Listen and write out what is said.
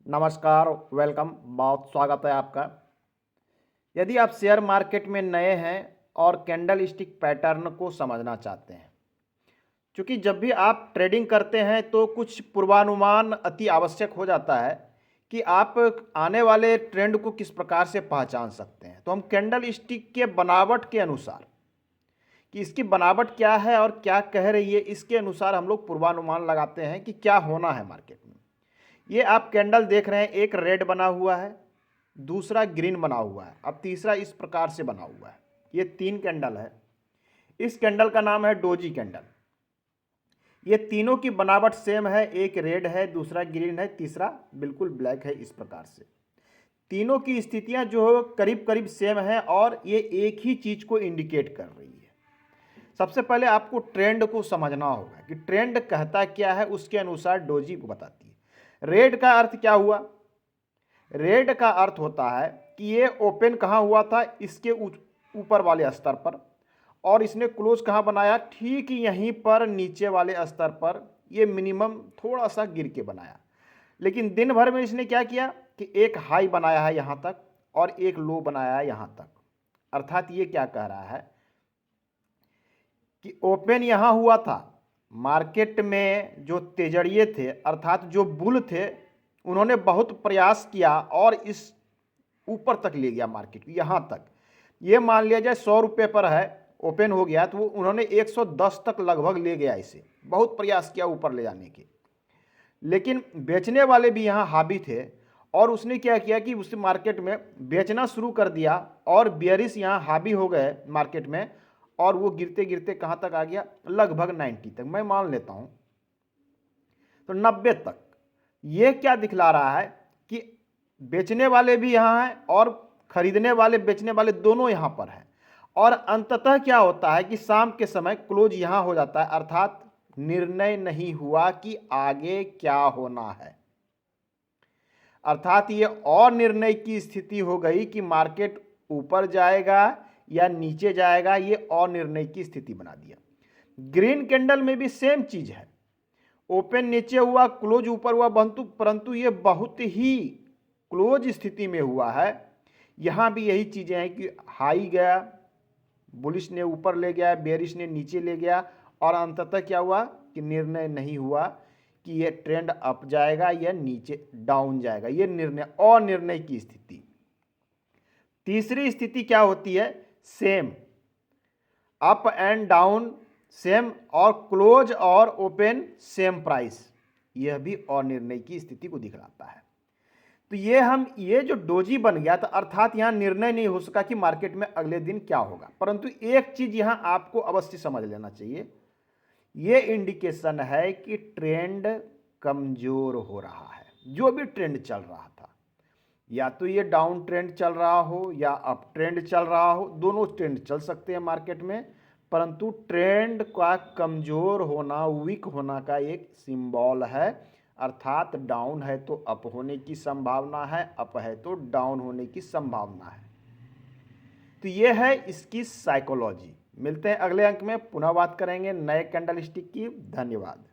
नमस्कार, वेलकम, बहुत स्वागत है आपका। यदि आप शेयर मार्केट में नए हैं और कैंडल स्टिक पैटर्न को समझना चाहते हैं, क्योंकि जब भी आप ट्रेडिंग करते हैं तो कुछ पूर्वानुमान अति आवश्यक हो जाता है कि आप आने वाले ट्रेंड को किस प्रकार से पहचान सकते हैं। तो हम कैंडल स्टिक के बनावट के अनुसार कि इसकी बनावट क्या है और क्या कह रही है, इसके अनुसार हम लोग पूर्वानुमान लगाते हैं कि क्या होना है मार्केट में। ये आप कैंडल देख रहे हैं, एक रेड बना हुआ है, दूसरा ग्रीन बना हुआ है, अब तीसरा इस प्रकार से बना हुआ है। ये 3 कैंडल है। इस कैंडल का नाम है डोजी कैंडल। ये तीनों की बनावट सेम है, एक रेड है, दूसरा ग्रीन है, तीसरा बिल्कुल ब्लैक है। इस प्रकार से तीनों की स्थितियां जो करीब करीब सेम है और ये एक ही चीज को इंडिकेट कर रही है। सबसे पहले आपको ट्रेंड को समझना होगा कि ट्रेंड कहता क्या है, उसके अनुसार डोजी को बताती है। रेड का अर्थ क्या हुआ? रेड का अर्थ होता है कि ये ओपन कहाँ हुआ था, इसके ऊपर वाले स्तर पर, और इसने क्लोज कहाँ बनाया, ठीक यहीं पर नीचे वाले स्तर पर। ये मिनिमम थोड़ा सा गिर के बनाया, लेकिन दिन भर में इसने क्या किया कि एक हाई बनाया है यहाँ तक और एक लो बनाया है यहाँ तक। अर्थात ये क्या कह रहा है कि ओपन यहाँ हुआ था, मार्केट में जो तेजड़िए थे अर्थात जो बुल थे, उन्होंने बहुत प्रयास किया और इस ऊपर तक ले गया मार्केट यहाँ तक। ये मान लिया जाए 100 रुपये पर है, ओपन हो गया, तो उन्होंने 110 तक लगभग ले गया इसे, बहुत प्रयास किया ऊपर ले जाने के। लेकिन बेचने वाले भी यहाँ हावी थे और उसने क्या किया कि उस मार्केट में बेचना शुरू कर दिया और बेयरिश यहाँ हावी हो गए मार्केट में, और वो गिरते गिरते कहाँ तक आ गया, लगभग 90 तक, मैं मान लेता हूँ तो 90 तक। ये क्या दिखला रहा है कि बेचने वाले भी यहाँ हैं और खरीदने वाले बेचने वाले दोनों यहाँ पर हैं। और अंततः क्या होता है कि शाम के समय क्लोज यहाँ हो जाता है, अर्थात निर्णय नहीं हुआ कि आगे क्या होना है। अर्थात ये और निर्णय की स्थिति हो गई कि मार्केट ऊपर जाएगा या नीचे जाएगा, ये और निर्णय की स्थिति बना दिया। ग्रीन कैंडल में भी सेम चीज है, ओपन नीचे हुआ, क्लोज ऊपर हुआ, परंतु ये बहुत ही क्लोज स्थिति में हुआ है। यहां भी यही चीजें हैं कि हाई गया, बुलिश ने ऊपर ले गया, बेरिश ने नीचे ले गया, और अंततः क्या हुआ कि निर्णय नहीं हुआ कि ये ट्रेंड अप जाएगा या नीचे डाउन जाएगा। ये निर्णय और निर्णय की स्थिति। तीसरी स्थिति क्या होती है? Same, up and down same, और क्लोज और ओपन सेम प्राइस, यह भी और निर्णय की स्थिति को दिखलाता है। तो ये जो डोजी बन गया था, अर्थात यहां निर्णय नहीं हो सका कि मार्केट में अगले दिन क्या होगा। परंतु एक चीज यहां आपको अवश्य समझ लेना चाहिए, ये इंडिकेशन है कि ट्रेंड कमजोर हो रहा है। जो भी ट्रेंड चल रहा था, या तो ये डाउन ट्रेंड चल रहा हो या अप ट्रेंड चल रहा हो, दोनों ट्रेंड चल सकते हैं मार्केट में, परंतु ट्रेंड का कमजोर होना, वीक होना का एक सिंबल है। अर्थात डाउन है तो अप होने की संभावना है, अप है तो डाउन होने की संभावना है। तो ये है इसकी साइकोलॉजी। मिलते हैं अगले अंक में, पुनः बात करेंगे नए कैंडल स्टिक की। धन्यवाद।